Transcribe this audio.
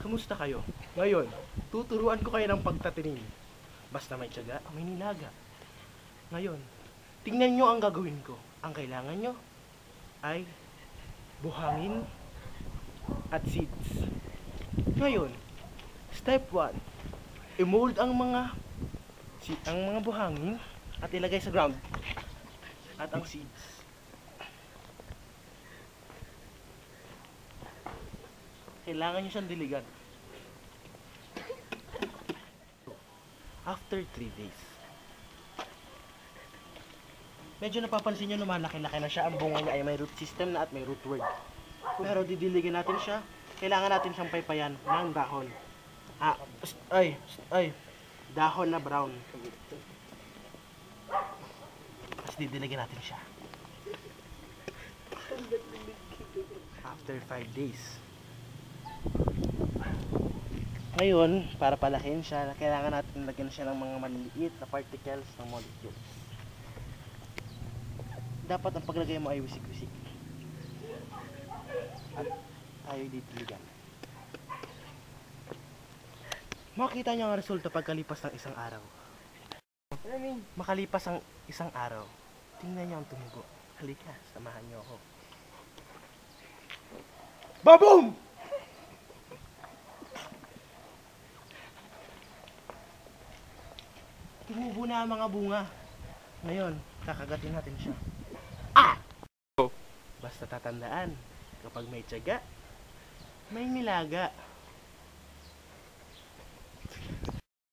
Kamusta kayo? Ngayon, tuturuan ko kayo ng pagtatanim. Basta may tiyaga, may nilaga. Ngayon, tingnan nyo ang gagawin ko. Ang kailangan nyo ay buhangin at seeds. Ngayon, step 1, i-mold ang mga buhangin at ilagay sa ground. At ang seeds. Kailangan nyo siyang diligan. After 3 days, medyo napapansin nyo lumalaki-laki na siya. Ang bunga niya ay may root system na at may root word. Pero didiligan natin siya. Kailangan natin siyang paypayan ng dahon. Dahon na brown. Tapos didiligan natin siya. After 5 days. Ngayon, para palakihin siya, kailangan natin lagyan siya ng mga maliliit na particles ng molecules. Dapat ang paglagay mo ay wisik-wisik. At tayo didiligan. Makikita niyo ang resulta pagkalipas ng isang araw. Makalipas ang isang araw, tingnan niyo ang tumubo. Halika, samahan niyo ako. Baboom! Tumubo na ang mga bunga. Ngayon, kakagatin natin siya. Basta tatandaan, kapag may tiyaga, may nilaga.